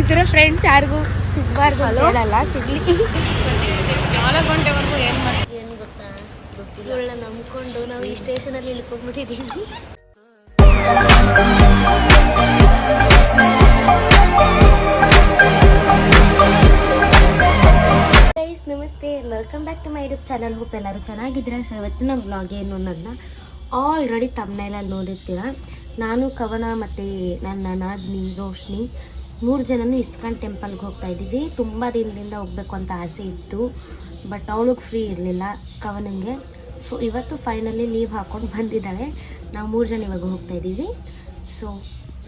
ಇದರ ಫ್ರೆಂಡ್ಸ್ ಯಾರಿಗೂ ಸಿಗ್ಬಾರ್ದು ಹೇಳಲ್ಲ, ಸಿಗ್ಲಿ. 4 ಗಂಟೆವರೆಗೂ ಏನು ಮಾಡ್ತೀವಿ ಏನು ಗೊತ್ತಾ, ಇವಳ ನಂಬ್ಕೊಂಡು ನಾವು ಈ ಸ್ಟೇಷನಲ್ಲಿ ಇಳ್ಕೊಂಡ್ಬಿಟ್ಟಿದ್ದೀವಿ. ನಮಸ್ತೆ, welcome back to my YouTube channel. Hope ಎಲ್ಲರೂ ಚೆನ್ನಾಗಿದ್ರೆ. ಸೊ ಇವತ್ತಿನ ಬ್ಲಾಗ್ ಏನು ಅನ್ನೋದನ್ನ ಆಲ್ರೆಡಿ ತಮ್ಮನೇಲಲ್ಲಿ ನೋಡಿರ್ತೀರ. ನಾನು, ಕವನ ಮತ್ತು ನನ್ನ ನಾದಿನಿ ರೋಶ್ನಿ 3 ಜನನೂ ಇಸ್ಕಾನ್ ಟೆಂಪಲ್ಗೆ ಹೋಗ್ತಾ ಇದ್ದೀವಿ. ತುಂಬ ದಿನದಿಂದ ಹೋಗಬೇಕು ಅಂತ ಆಸೆ ಇತ್ತು, ಬಟ್ ಅವಳಿಗೆ ಫ್ರೀ ಇರಲಿಲ್ಲ, ಕವನಿಗೆ. ಸೊ ಇವತ್ತು ಫೈನಲಿ ಲೀವ್ ಹಾಕ್ಕೊಂಡು ಬಂದಿದ್ದಾಳೆ. ನಾವು 3 ಜನ ಇವಾಗ ಹೋಗ್ತಾ ಇದ್ದೀವಿ. So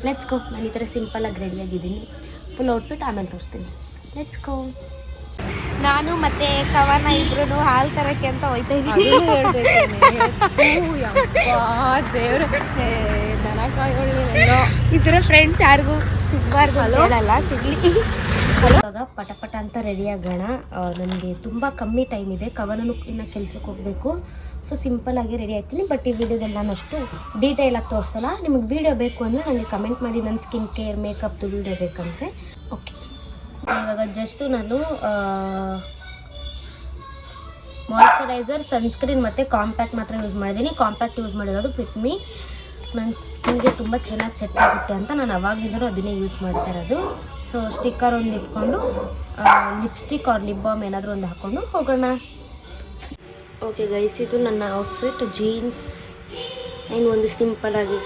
let's go. ನಾನು ಈ ಥರ ಸಿಂಪಲಾಗಿ ರೆಡಿಯಾಗಿದ್ದೀನಿ. ಫುಲ್ ಔಟ್ಫಿಟ್ ಆಮೇಲೆ ತೋರಿಸ್ತೀನಿ. Let's go. ನಾನು ಮತ್ತೆ ಕವನ ಇಬ್ರು ಹಾಲು ತರಕ್ಕೆ ಅಂತ ಹೋಯ್ತಾ ಇದ್ದೀವಿ. ಇದರ ಫ್ರೆಂಡ್ಸ್ ಯಾರಿಗೂ ಸಿಗ್ಬಾರ್ದು ಹೇಳಲ್ಲ, ಸಿಗ್ಲಿ. ಇವಾಗ ಪಟ ಅಂತ ರೆಡಿ ಆಗೋಣ. ನನಗೆ ತುಂಬ ಕಮ್ಮಿ ಟೈಮ್ ಇದೆ. ಕವನನು ಇನ್ನು ಕೆಲ್ಸಕ್ಕೆ ಹೋಗಬೇಕು. ಸೊ ಸಿಂಪಲ್ಲಾಗಿ ರೆಡಿ ಆಯ್ತೀನಿ. ಬಟ್ ಈ ವಿಡಿಯೋದಲ್ಲಿ ನಾನು ಅಷ್ಟು ಡೀಟೇಲಾಗಿ ತೋರಿಸಲ್ಲ. ನಿಮಗೆ ವಿಡಿಯೋ ಬೇಕು ಅಂದರೆ ನನಗೆ ಕಮೆಂಟ್ ಮಾಡಿ, ನನ್ನ ಸ್ಕಿನ್ ಕೇರ್ ಮೇಕಪ್ದು ವಿಡಿಯೋ ಬೇಕಂದರೆ. ಓಕೆ, ಇವಾಗ ಜಸ್ಟು ನಾನು ಮಾಯ್ಶ್ಚರೈಸರ್, ಸನ್ಸ್ಕ್ರೀನ್ ಮತ್ತು ಕಾಂಪ್ಯಾಕ್ಟ್ ಮಾತ್ರ ಯೂಸ್ ಮಾಡಿದ್ದೀನಿ. ಕಾಂಪ್ಯಾಕ್ಟ್ ಯೂಸ್ ಮಾಡಿರೋದು ಫಿಟ್ ಮೀ. ನನ್ನ ಸ್ಕಿನ್ಗೆ ತುಂಬ ಚೆನ್ನಾಗಿ ಸೆಟ್ ಆಗುತ್ತೆ ಅಂತ ನಾನು ಅವಾಗಲಿಂದಲೂ ಅದನ್ನೇ ಯೂಸ್ ಮಾಡ್ತಾ ಇರೋದು. ಸೊ ಸ್ಟಿಕ್ಕರ್ ಒಂದು ಇಟ್ಕೊಂಡು ಲಿಪ್ಸ್ಟಿಕ್ ಆರ್ ಲಿಪ್ ಬಾಮ್ ಏನಾದರೂ ಒಂದು ಹಾಕ್ಕೊಂಡು ಹೋಗೋಣ. ಓಕೆ ಗೈಸ್, ಇದು ನನ್ನ ಔಟ್ಫಿಟ್. ಜೀನ್ಸ್ ಏನು ಒಂದು ಸಿಂಪಲಾಗಿ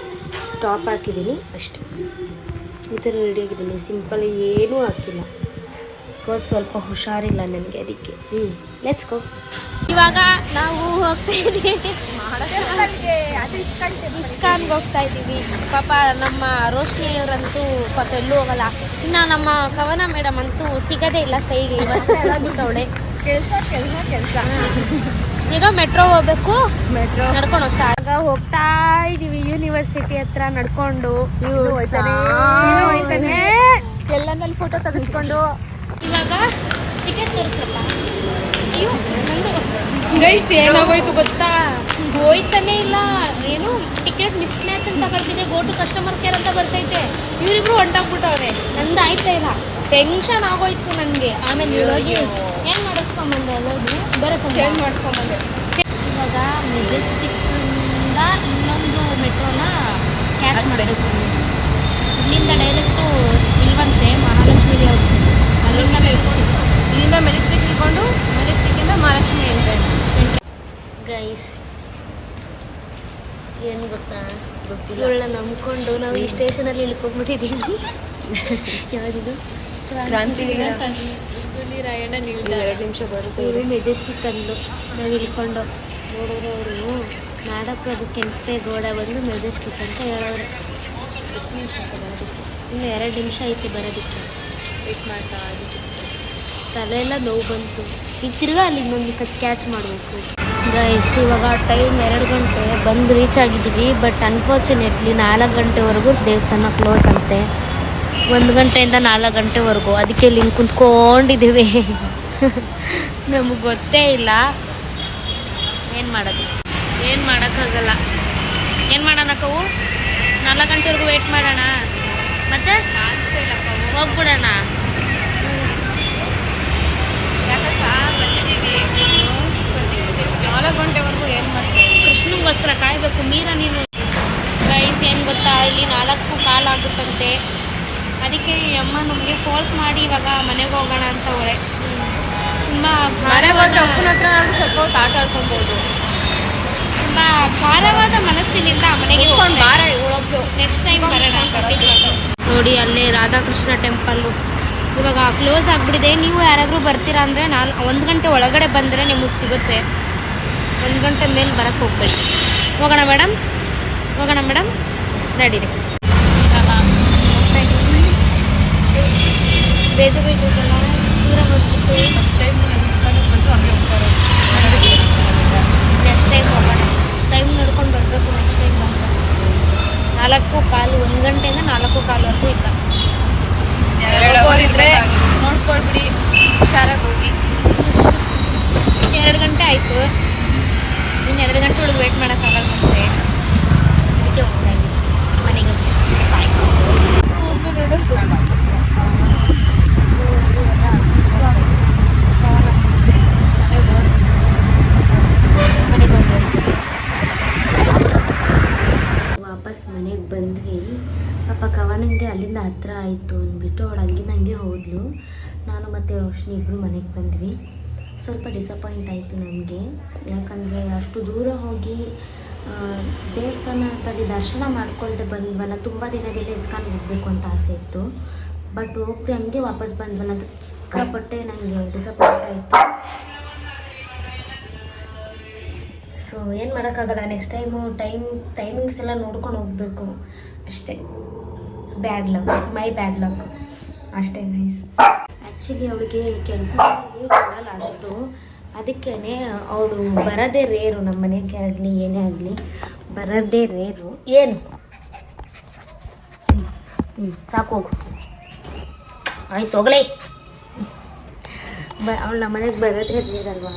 ಟಾಪ್ ಹಾಕಿದ್ದೀನಿ ಅಷ್ಟೇ. ಈ ಥರ ರೆಡಿಯಾಗಿದ್ದೀನಿ. ಸಿಂಪಲ್, ಏನೂ ಹಾಕಿಲ್ಲ. ಬಿಕಾಸ್ ಸ್ವಲ್ಪ ಹುಷಾರಿಲ್ಲ ನನಗೆ, ಅದಕ್ಕೆ. Let's go. ಇವಾಗ ನಾವು ಹೋಗ್ತಾ ಇದ್ದೀವಿ, ಇಸ್ಕಾನ್ಗೆ ಹೋಗ್ತಾ ಇದ್ದೀವಿ. ಪಾಪ ನಮ್ಮ ರೋಶ್ನಿಯವರಂತೂ ಪಾಪ ಎಲ್ಲೂ ಹೋಗಲ್ಲ. ಇನ್ನು ನಮ್ಮ ಕವನ ಮೇಡಮ್ ಅಂತೂ ಸಿಗೋದೇ ಇಲ್ಲ ಕೈಗೆ. ಇವತ್ತವಳೆ ಕೆಲಸ ಈಗ ಮೆಟ್ರೋ ಹೋಗ್ಬೇಕು. ಮೆಟ್ರೋ ನಡ್ಕೊಂಡು ಹೋಗ್ತಾ ಇದ್ದೀವಿ. ಯೂನಿವರ್ಸಿಟಿ ಹತ್ರ ನಡ್ಕೊಂಡು ಎಲ್ಲನಲ್ಲಿ ಫೋಟೋ ತೆಗೆಸ್ಕೊಂಡು ಇವಾಗ ಟಿಕೆಟ್ ತೋರಿಸಲ್ಲ. ಏನಾಗೋಯ್ತು ಗೊತ್ತಾ, ಹೋಯ್ತಾನೆ ಇಲ್ಲ. ಏನು ಟಿಕೆಟ್ ಮಿಸ್ ಮ್ಯಾಚ್ ಅಂತ ಬರ್ತಿದೆ, ಗೋ ಟು ಕಸ್ಟಮರ್ ಕೇರ್ ಅಂತ ಬರ್ತೈತೆ. ಇವರಿಬ್ರು ಹೊಂಟಾಗ್ಬಿಟ್ಟವ್ರೆ, ನಂದು ಆಯ್ತಾ ಇಲ್ಲ. ಟೆನ್ಷನ್ ಆಗೋಯ್ತು ನನಗೆ. ಆಮೇಲೆ ಹೋಗಿ ಏನು ಮಾಡಿಸ್ಕೊಂಬಂದೆ, ಎಲ್ಲೋದು ಬರುತ್ತೆ ಚೇಂಜ್ ಮಾಡಿಸ್ಕೊಂಬಂದೆ. ಇವಾಗ ಮೆಜೆಸ್ಟಿಕ್ಕಿಂದ ಇನ್ನೊಂದು ಮೆಟ್ರೋನ ಕ್ಯಾಚ್ ಮಾಡಬೇಕು. ಇಲ್ಲಿಂದ ಡೈರೆಕ್ಟು ಇಲ್ವಂತೆ ಮಹಾಲಕ್ಷ್ಮಿಗೆ ಹೋಗ್ತೀವಿ. ಅಲ್ಲಿಂದ ಮೆಜೆಸ್ಟಿಕ್ ಇಟ್ಕೊಂಡು ಮೆಜೆಸ್ಟಿಕ್ಕಿಂದ ಮಹಾಲಕ್ಷ್ಮಿ ಎಂಟ್ರೆನ್ಸ್. ಗೈಸ್ ಏನು ಗೊತ್ತಾ, ಇವಳನ್ನ ನಂಬ್ಕೊಂಡು ನಾವು ಈ ಸ್ಟೇಷನಲ್ಲಿ ಇಳ್ಕೊಂಡ್ಬಿಟ್ಟಿದ್ದೀವಿ. ಯಾವುದಿದು ಕ್ರಾಂತಿವೀರ ರಾಯಣ್ಣ ನಿಲ್ದ 2 ನಿಮಿಷ ಬರುತ್ತೆ. ಇವರು ಮೆಜೆಸ್ಟಿಕ್ ಅಂದು ನಾವು ಇಳ್ಕೊಂಡು ನೋಡಿದ್ರೆ ಅವರು ನಾಡಕ್ಕೆ ಅದು ಕೆಂಪೇಗೌಡ ಬಂದು ಮೆಜೆಸ್ಟಿಕ್ ಅಂತ ಹೇಳೋರು. ಎಷ್ಟು ನಿಮಿಷ ಆಯ್ತು ಬರೋದಕ್ಕೆ? ಇನ್ನು 2 ನಿಮಿಷ ಐತೆ ಬರೋದಕ್ಕೆ. ವೇಟ್ ಮಾಡ್ತಾ ಅದಕ್ಕೆ ತಲೆಯೆಲ್ಲ ನೋವು ಬಂತು. ಈಗ ತಿರ್ಗಾ ಅಲ್ಲಿ ಇನ್ನೊಂದು ಕ್ಯಾಚ್ ಮಾಡಬೇಕು. ಗೈಸ್ ಇವಾಗ ಟೈಮ್ 2 ಗಂಟೆ, ಬಂದು ರೀಚ್ ಆಗಿದ್ದೀವಿ. ಬಟ್ ಅನ್ಫಾರ್ಚುನೇಟ್ಲಿ 4 ಗಂಟೆವರೆಗೂ ದೇವಸ್ಥಾನ ಕ್ಲೋಸ್ ಅಂತೆ. 1 ಗಂಟೆಯಿಂದ 4 ಗಂಟೆವರೆಗೂ. ಅದಕ್ಕೆ ಇಲ್ಲಿ ಕುಂತ್ಕೊಂಡಿದ್ದೀವಿ. ನಮಗೆ ಗೊತ್ತೇ ಇಲ್ಲ ಏನು ಮಾಡೋದು. ಏನು ಮಾಡೋಕ್ಕಾಗಲ್ಲ. ಏನು ಮಾಡೋಣ ಕವು? 4 ಗಂಟೆವರೆಗೂ ವೇಟ್ ಮಾಡೋಣ, ಮತ್ತೆ ಹೋಗ್ಬಿಡೋಣ. ಬಂದಿದ್ದೀವಿ 4 ಗಂಟೆವರೆಗೂ ಏನು ಮಾಡ್ತೀವಿ? ಕೃಷ್ಣಂಗೋಸ್ಕರ ಕಾಯಬೇಕು. ಮೀರಾ ನೀನು ಗೈಸ್ ಏನು ಗೊತ್ತಾ, ಇಲ್ಲಿ 4 ಕಾಲು ಆಗುತ್ತಂತೆ. ಅದಕ್ಕೆ ಅಮ್ಮ ನಮಗೆ ಫೋರ್ಸ್ ಮಾಡಿ ಇವಾಗ ಮನೆಗೆ ಹೋಗೋಣ ಅಂತ ಅವಳೆ. ತುಂಬ ಮನೆಗೆ ಹೋದ್ರೆ ಅಪ್ಪನ ಹತ್ರ ನಾವು ಸ್ವಲ್ಪ ಹೊತ್ತು ಆಟ ಆಡ್ಕೊಬೋದು. ತುಂಬ ಭಾರವಾದ ಮನಸ್ಸಿನಿಂದ ಮನೆಗೆ ನೆಕ್ಸ್ಟ್ ಟೈಮ್ ಬರೋಣ ಅಂತ. ನೋಡಿ ಅಲ್ಲೇ ರಾಧಾಕೃಷ್ಣ ಟೆಂಪಲ್ಲು ಇವಾಗ ಕ್ಲೋಸ್ ಆಗಿಬಿಟ್ಟಿದೆ. ನೀವು ಯಾರಾದರೂ ಬರ್ತೀರಾ ಅಂದರೆ 1 ಗಂಟೆ ಒಳಗಡೆ ಬಂದರೆ ನಿಮಗೆ ಸಿಗುತ್ತೆ. 1 ಗಂಟೆ ಮೇಲೆ ಬರೋಕ್ಕೆ ಹೋಗ್ಬೇಡಿ. ಹೋಗೋಣ ಮೇಡಮ್, ಹೋಗೋಣ ಮೇಡಮ್, ನಡೀರಿ. ಬೇಗ ಬೇಕಲ್ಲ, ದೂರ ಹೋಗ್ಬಿಟ್ಟು ನೆಕ್ಸ್ಟ್ ಟೈಮ್ ಹೋಗೋಣ. ಟೈಮ್ ನೋಡ್ಕೊಂಡು ಬರಬೇಕು. ನೆಕ್ಸ್ಟ್ ಟೈಮ್ ಬಂದ 4:15, 1 ಗಂಟೆಯಿಂದ 4:15ವರೆಗೂ ಇಲ್ಲ. ನೋಡ್ಕೊಳ್ಬಿಡಿ, ಹುಷಾರಾಗಿ ಹೋಗಿ. 2 ಗಂಟೆ ಆಯಿತು. ಇನ್ನು 2 ಗಂಟೆ ಒಳಗೆ ವೇಟ್ ಮಾಡೋಕ್ಕಾಗಲ್ಲ. ಮತ್ತೆ ಅದಕ್ಕೆ ಹೋಗ್ತಾ ಇದ್ದೀವಿ ಮನೆಗೆ. ಬಾಯ್. ಅಂದ್ಬಿಟ್ಟು ಅವಳು ಹಂಗೆ ಹೋದ್ಲು. ನಾನು ಮತ್ತು ರೋಶ್ನಿ ಇಬ್ಬರು ಮನೆಗೆ ಬಂದ್ವಿ. ಸ್ವಲ್ಪ ಡಿಸಪಾಯಿಂಟ್ ಆಯಿತು ನಮಗೆ, ಯಾಕಂದರೆ ಅಷ್ಟು ದೂರ ಹೋಗಿ ದೇವಸ್ಥಾನದಲ್ಲಿ ದರ್ಶನ ಮಾಡ್ಕೊಳ್ದೆ ಬಂದ್ವಲ್ಲ. ತುಂಬ ದಿನದಿಂದ ಇಸ್ಕಾನ್ ಹೋಗಬೇಕು ಅಂತ ಆಸೆ ಇತ್ತು, ಬಟ್ ಹೋಗ್ದೆ ಹಂಗೆ ವಾಪಸ್ ಬಂದ್ವಲ್ಲ ಅಂತ ಸಿಕ್ಕಾಪಟ್ಟೆ ನನಗೆ ಡಿಸಪಾಯಿಂಟ್ ಆಯಿತು. ಸೊ ಏನು ಮಾಡೋಕ್ಕಾಗಲ್ಲ, ನೆಕ್ಸ್ಟ್ ಟೈಮಿಂಗ್ಸ್ ಎಲ್ಲ ನೋಡ್ಕೊಂಡು ಹೋಗಬೇಕು ಅಷ್ಟೇ. ಬ್ಯಾಡ್ ಲಕ್, ಮೈ ಬ್ಯಾಡ್ ಲಕ್ ಅಷ್ಟೇ ನೈಸ್. ಆ್ಯಕ್ಚುಲಿ ಅವಳಿಗೆ ಕೆಲಸ ಕೊಡಲ್ಲ ಅಷ್ಟು, ಅದಕ್ಕೇ ಅವಳು ಬರೋದೇ ರೇರು. ನಮ್ಮ ಮನೆಗೆ ಆಗಲಿ ಏನೇ ಆಗಲಿ ಬರೋದೇ ರೇರು. ಏನು ಸಾಕು ಹೋಗು, ಆಯ್ತು ಹೋಗಲೇ. ಅವಳು ನಮ್ಮ ಮನೆಗೆ ಬರೋದೇ ರೇರಲ್ವಾ.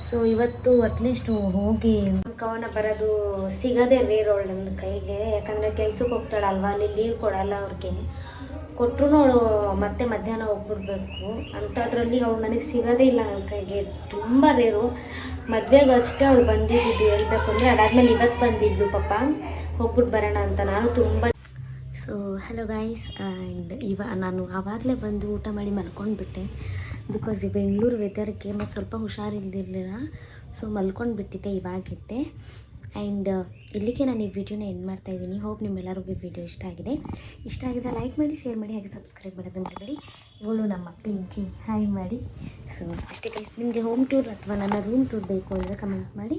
ಸೊ ಇವತ್ತು ಅಟ್ಲೀಸ್ಟ್ ಹೋಗಿ ಕವನ ಬರೋದು ಸಿಗೋದೇ ರೇರು ಅವಳು ನನ್ನ ಕೈಗೆ. ಯಾಕಂದರೆ ಕೆಲ್ಸಕ್ಕೆ ಹೋಗ್ತಾಳಲ್ವ, ಅಲ್ಲಿ ಲೀವ್ ಕೊಡಲ್ಲ ಅವ್ರಿಗೆ. ಕೊಟ್ಟರು ಅವಳು ಮತ್ತೆ ಮಧ್ಯಾಹ್ನ ಹೋಗ್ಬಿಡ್ಬೇಕು ಅಂಥದ್ರಲ್ಲಿ ಅವಳು ನನಗೆ ಸಿಗೋದೇ ಇಲ್ಲ ನನ್ನ ಕೈಗೆ. ತುಂಬ ರೇರು. ಮದುವೆಗೆ ಅಷ್ಟೇ ಅವಳು ಬಂದಿದ್ದು ಹೇಳ್ಬೇಕು ಅಂದರೆ. ಅದಾದಮೇಲೆ ಇವತ್ತು ಬಂದಿದ್ಲು ಪಾಪ, ಹೋಗ್ಬಿಟ್ಟು ಬರೋಣ ಅಂತ. ನಾನು ತುಂಬ ಸೊ ಹಲೋ ಗೈಸ್, ಆ್ಯಂಡ್ ನಾನು ಆವಾಗಲೇ ಬಂದು ಊಟ ಮಾಡಿ ಮಲ್ಕೊಂಡ್ಬಿಟ್ಟೆ. ಬಿಕಾಸ್ ಈ ಬೆಂಗಳೂರು ವೆದರ್ಗೆ ಮತ್ತು ಸ್ವಲ್ಪ ಹುಷಾರಿಲ್ದಿರಲಿಲ್ಲ, ಸೊ ಮಲ್ಕೊಂಡ್ಬಿಟ್ಟಿದ್ದೆ, ಇವಾಗಿದ್ದೆ. ಆ್ಯಂಡ್ ಇಲ್ಲಿಗೆ ನಾನು ಈ ವಿಡಿಯೋನ ಎಂಡ್ ಮಾಡ್ತಾಯಿದ್ದೀನಿ. ಹೋಪ್ ನಿಮ್ಮೆಲ್ಲರಿಗೂ ವಿಡಿಯೋ ಇಷ್ಟ ಆಗಿದ್ರೆ ಲೈಕ್ ಮಾಡಿ, ಶೇರ್ ಮಾಡಿ, ಹಾಗೆ ಸಬ್ಸ್ಕ್ರೈಬ್ ಮಾಡೋದು ಮರಿಬೇಡಿ. ಇವಳು ನಮ್ಮ ಪಿಂಕಿ, ಹಾಯ್ ಮಾಡಿ. ಸೊ ಅಷ್ಟೇ ಗೈಸ್, ನಿಮಗೆ ಹೋಮ್ ಟೂರ್ ಅಥವಾ ನನ್ನ ರೂಮ್ ಟೂರ್ ಬೇಕು ಅಂದರೆ ಕಮೆಂಟ್ ಮಾಡಿ.